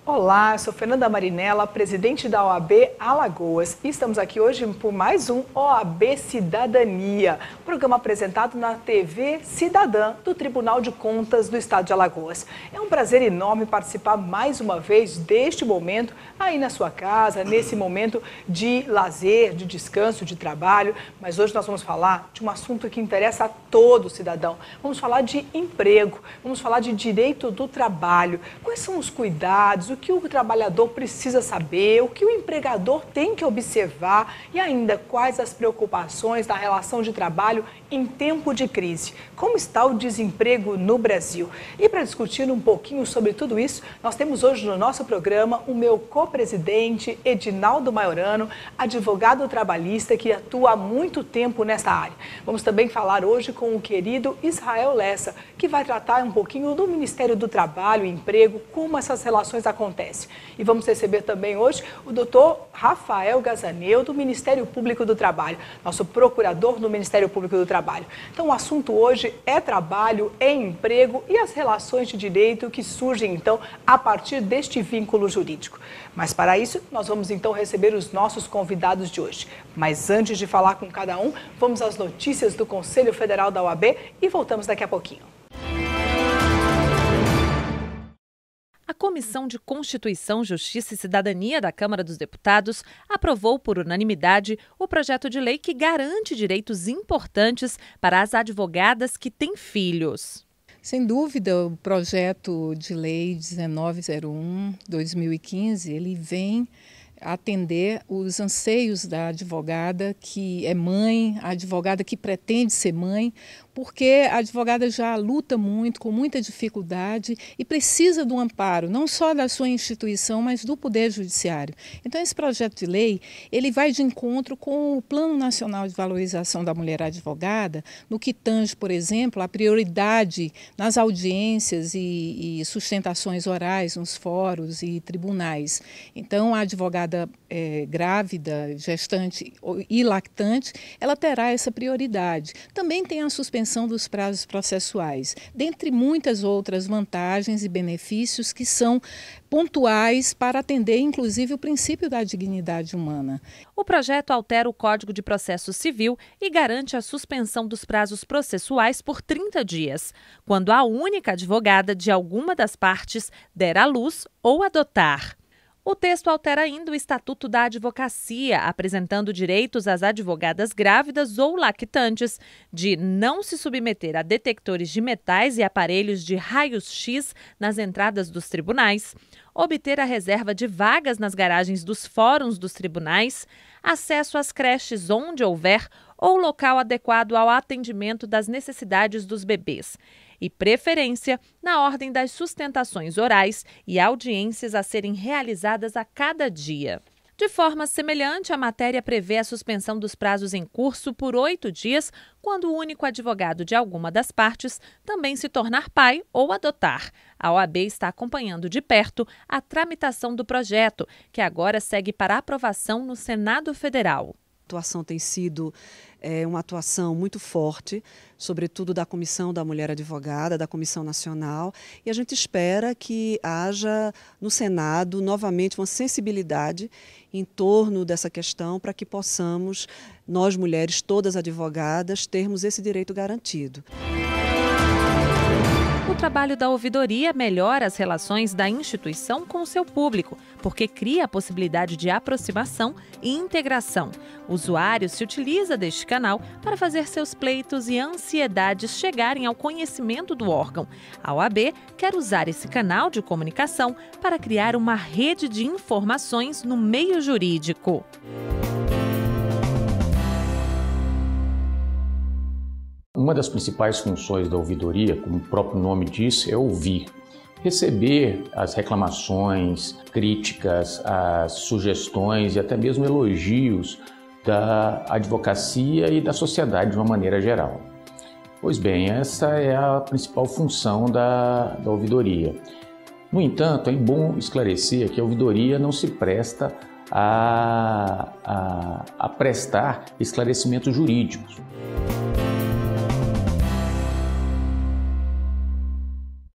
Olá, eu sou Fernanda Marinella, presidente da OAB Alagoas e estamos aqui hoje por mais um OAB Cidadania, programa apresentado na TV Cidadã do Tribunal de Contas do Estado de Alagoas. É um prazer enorme participar mais uma vez deste momento aí na sua casa, nesse momento de lazer, de descanso, de trabalho, mas hoje nós vamos falar de um assunto que interessa a todo cidadão. Vamos falar de emprego, vamos falar de direito do trabalho, quais são os cuidados, o que o trabalhador precisa saber, o que o empregador tem que observar e ainda quais as preocupações da relação de trabalho em tempo de crise. Como está o desemprego no Brasil? E para discutir um pouquinho sobre tudo isso, nós temos hoje no nosso programa o meu co-presidente Edinaldo Maiorano, advogado trabalhista que atua há muito tempo nesta área. Vamos também falar hoje com o querido Israel Lessa, que vai tratar um pouquinho do Ministério do Trabalho e Emprego, como essas relações acontecem. E vamos receber também hoje o doutor Rafael Gazaneu, do Ministério Público do Trabalho, nosso procurador do Ministério Público do Trabalho. Então o assunto hoje é trabalho, é emprego e as relações de direito que surgem então a partir deste vínculo jurídico. Mas para isso nós vamos então receber os nossos convidados de hoje. Mas antes de falar com cada um, vamos às notícias do Conselho Federal da OAB e voltamos daqui a pouquinho. A Comissão de Constituição, Justiça e Cidadania da Câmara dos Deputados aprovou por unanimidade o projeto de lei que garante direitos importantes para as advogadas que têm filhos. Sem dúvida, o projeto de lei 1901/2015, ele vem atender os anseios da advogada que é mãe, a advogada que pretende ser mãe, porque a advogada já luta muito, com muita dificuldade e precisa do amparo, não só da sua instituição, mas do Poder Judiciário. Então, esse projeto de lei, ele vai de encontro com o Plano Nacional de Valorização da Mulher Advogada, no que tange, por exemplo, a prioridade nas audiências e sustentações orais nos fóruns e tribunais. Então, a advogada grávida, gestante e lactante, ela terá essa prioridade. Também tem a suspensão dos prazos processuais, dentre muitas outras vantagens e benefícios que são pontuais para atender, inclusive, o princípio da dignidade humana. O projeto altera o Código de Processo Civil e garante a suspensão dos prazos processuais por 30 dias, quando a única advogada de alguma das partes der à luz ou adotar. O texto altera ainda o Estatuto da Advocacia, apresentando direitos às advogadas grávidas ou lactantes de não se submeter a detectores de metais e aparelhos de raios-x nas entradas dos tribunais, obter a reserva de vagas nas garagens dos fóruns dos tribunais, acesso às creches onde houver ou local adequado ao atendimento das necessidades dos bebês, e preferência na ordem das sustentações orais e audiências a serem realizadas a cada dia. De forma semelhante, a matéria prevê a suspensão dos prazos em curso por 8 dias, quando o único advogado de alguma das partes também se tornar pai ou adotar. A OAB está acompanhando de perto a tramitação do projeto, que agora segue para aprovação no Senado Federal. A atuação tem sido uma atuação muito forte, sobretudo da Comissão da Mulher Advogada, da Comissão Nacional, e a gente espera que haja no Senado novamente uma sensibilidade em torno dessa questão para que possamos, nós mulheres, todas advogadas, termos esse direito garantido. O trabalho da ouvidoria melhora as relações da instituição com o seu público, porque cria a possibilidade de aproximação e integração. O usuário se utiliza deste canal para fazer seus pleitos e ansiedades chegarem ao conhecimento do órgão. A OAB quer usar esse canal de comunicação para criar uma rede de informações no meio jurídico. Uma das principais funções da ouvidoria, como o próprio nome diz, é ouvir. Receber as reclamações, críticas, as sugestões e até mesmo elogios da advocacia e da sociedade de uma maneira geral. Pois bem, essa é a principal função da ouvidoria. No entanto, é bom esclarecer que a ouvidoria não se presta a prestar esclarecimentos jurídicos.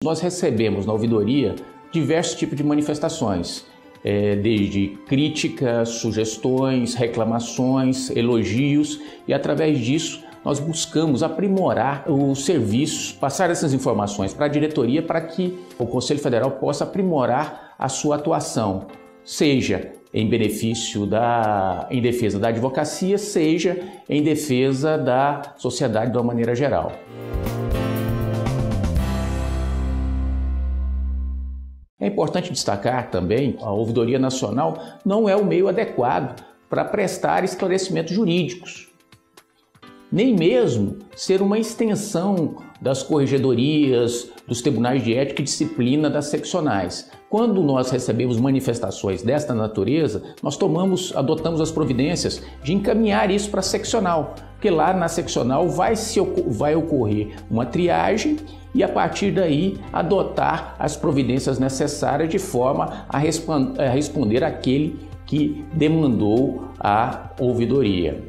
Nós recebemos na ouvidoria diversos tipos de manifestações, desde críticas, sugestões, reclamações, elogios, e através disso nós buscamos aprimorar os serviços, passar essas informações para a diretoria para que o Conselho Federal possa aprimorar a sua atuação, seja em benefício em defesa da advocacia, seja em defesa da sociedade de uma maneira geral. É importante destacar também que a Ouvidoria Nacional não é o meio adequado para prestar esclarecimentos jurídicos, nem mesmo ser uma extensão das corregedorias, dos tribunais de ética e disciplina das seccionais. Quando nós recebemos manifestações desta natureza, nós adotamos as providências de encaminhar isso para a seccional, porque lá na seccional vai ocorrer uma triagem e a partir daí adotar as providências necessárias de forma a responder àquele que demandou a ouvidoria.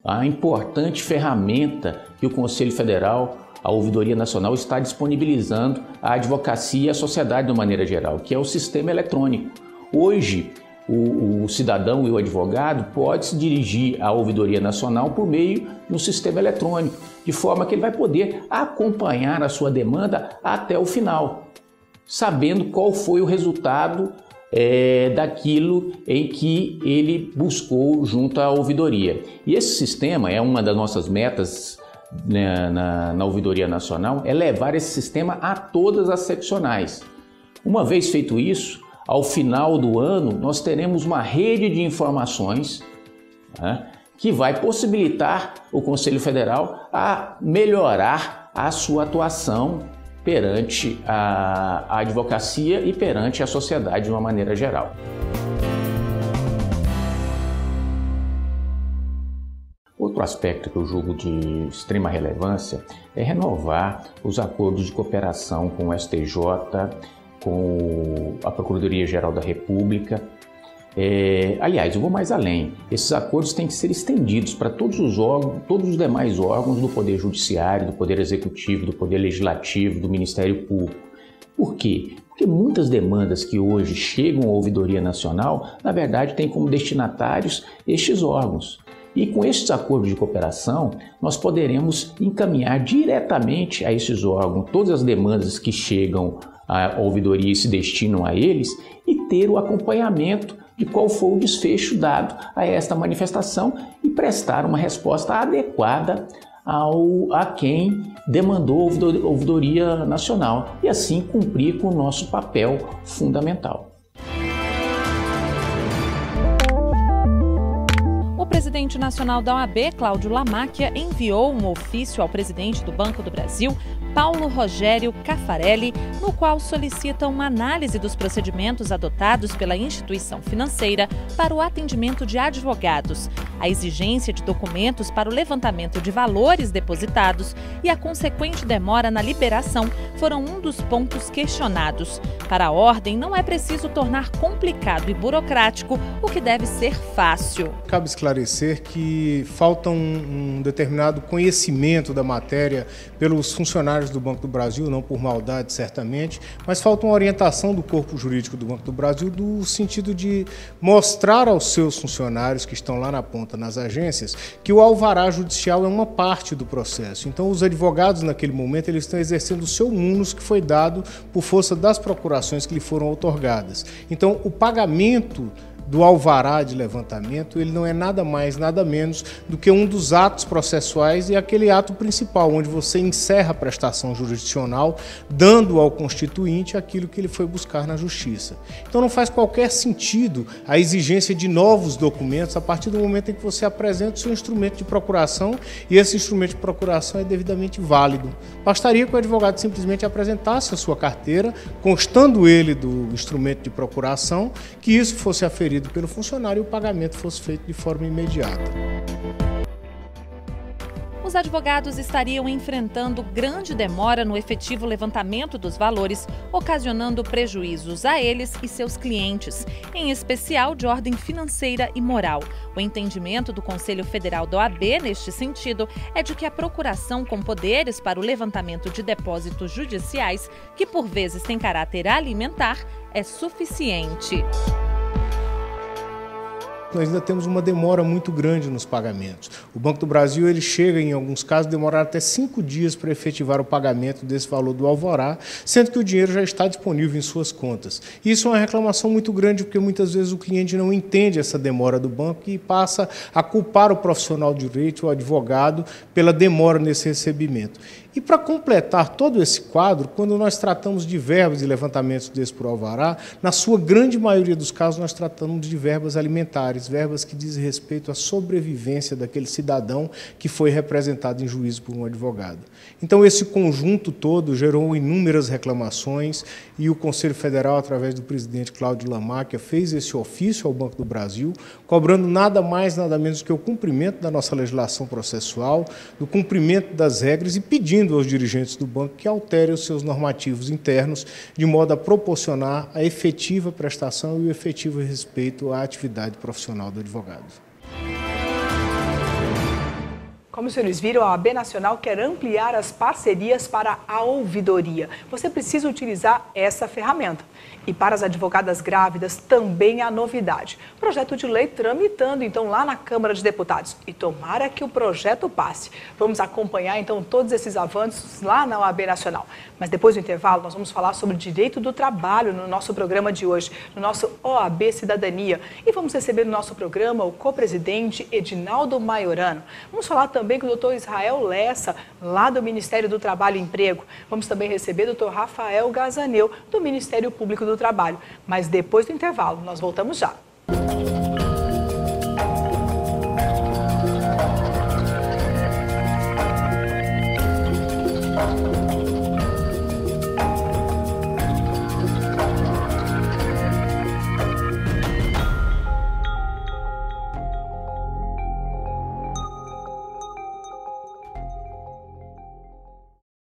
A importante ferramenta que o Conselho Federal, a Ouvidoria Nacional, está disponibilizando à advocacia e à sociedade de uma maneira geral, que é o sistema eletrônico. Hoje, o cidadão e o advogado pode se dirigir à Ouvidoria Nacional por meio de um sistema eletrônico, de forma que ele vai poder acompanhar a sua demanda até o final, sabendo qual foi o resultado daquilo em que ele buscou junto à ouvidoria. E esse sistema é uma das nossas metas, né, na Ouvidoria Nacional, é levar esse sistema a todas as seccionais. Uma vez feito isso, ao final do ano, nós teremos uma rede de informações, né, que vai possibilitar o Conselho Federal a melhorar a sua atuação perante a advocacia e perante a sociedade de uma maneira geral. Outro aspecto que eu julgo de extrema relevância é renovar os acordos de cooperação com o STJ, com a Procuradoria-Geral da República. Aliás, eu vou mais além. Esses acordos têm que ser estendidos para todos os demais órgãos do Poder Judiciário, do Poder Executivo, do Poder Legislativo, do Ministério Público. Por quê? Porque muitas demandas que hoje chegam à Ouvidoria Nacional, na verdade, têm como destinatários estes órgãos. E com estes acordos de cooperação, nós poderemos encaminhar diretamente a esses órgãos todas as demandas que chegam à ouvidoria e se destinam a eles e ter o acompanhamento de qual foi o desfecho dado a esta manifestação e prestar uma resposta adequada a quem demandou a Ouvidoria Nacional e assim cumprir com o nosso papel fundamental. O presidente nacional da OAB, Cláudio Lamáquia, enviou um ofício ao presidente do Banco do Brasil, Paulo Rogério Caffarelli, no qual solicita uma análise dos procedimentos adotados pela instituição financeira para o atendimento de advogados, a exigência de documentos para o levantamento de valores depositados e a consequente demora na liberação foram um dos pontos questionados. Para a ordem, não é preciso tornar complicado e burocrático o que deve ser fácil. Cabe esclarecer que falta um determinado conhecimento da matéria pelos funcionários do Banco do Brasil, não por maldade certamente, mas falta uma orientação do corpo jurídico do Banco do Brasil no sentido de mostrar aos seus funcionários que estão lá na ponta nas agências que o alvará judicial é uma parte do processo. Então os advogados naquele momento eles estão exercendo o seu munus que foi dado por força das procurações que lhe foram outorgadas. Então o pagamento do alvará de levantamento, ele não é nada mais, nada menos do que um dos atos processuais e aquele ato principal, onde você encerra a prestação jurisdicional, dando ao constituinte aquilo que ele foi buscar na justiça. Então não faz qualquer sentido a exigência de novos documentos a partir do momento em que você apresenta o seu instrumento de procuração e esse instrumento de procuração é devidamente válido. Bastaria que o advogado simplesmente apresentasse a sua carteira, constando ele do instrumento de procuração, que isso fosse aferido pelo funcionário e o pagamento fosse feito de forma imediata. Os os advogados estariam enfrentando grande demora no efetivo levantamento dos valores, ocasionando prejuízos a eles e seus clientes, em especial de ordem financeira e moral. O entendimento do Conselho Federal da OAB, neste sentido, é de que a procuração com poderes para o levantamento de depósitos judiciais, que por vezes tem caráter alimentar, é suficiente. Nós ainda temos uma demora muito grande nos pagamentos. O Banco do Brasil ele chega, em alguns casos, a demorar até 5 dias para efetivar o pagamento desse valor do alvará, sendo que o dinheiro já está disponível em suas contas. Isso é uma reclamação muito grande, porque muitas vezes o cliente não entende essa demora do banco e passa a culpar o profissional de direito, o advogado, pela demora nesse recebimento. E para completar todo esse quadro, quando nós tratamos de verbas e levantamentos desse por alvará, na sua grande maioria dos casos nós tratamos de verbas alimentares, verbas que dizem respeito à sobrevivência daquele cidadão que foi representado em juízo por um advogado. Então esse conjunto todo gerou inúmeras reclamações e o Conselho Federal, através do presidente Cláudio Lamáquia, fez esse ofício ao Banco do Brasil, cobrando nada mais, nada menos que o cumprimento da nossa legislação processual, do cumprimento das regras e pedindo aos dirigentes do banco que alterem os seus normativos internos de modo a proporcionar a efetiva prestação e o efetivo respeito à atividade profissional do advogado. Como os senhores viram, a OAB Nacional quer ampliar as parcerias para a ouvidoria. Você precisa utilizar essa ferramenta. E para as advogadas grávidas também há novidade. Projeto de lei tramitando, então, lá na Câmara de Deputados. E tomara que o projeto passe. Vamos acompanhar, então, todos esses avanços lá na OAB Nacional. Mas depois do intervalo, nós vamos falar sobre direito do trabalho no nosso programa de hoje, no nosso OAB Cidadania. E vamos receber no nosso programa o co-presidente Edinaldo Maiorano. Vamos falar também com o doutor Israel Lessa, lá do Ministério do Trabalho e Emprego. Vamos também receber o doutor Rafael Gazaneu, do Ministério Público do Trabalho. Mas depois do intervalo, nós voltamos já.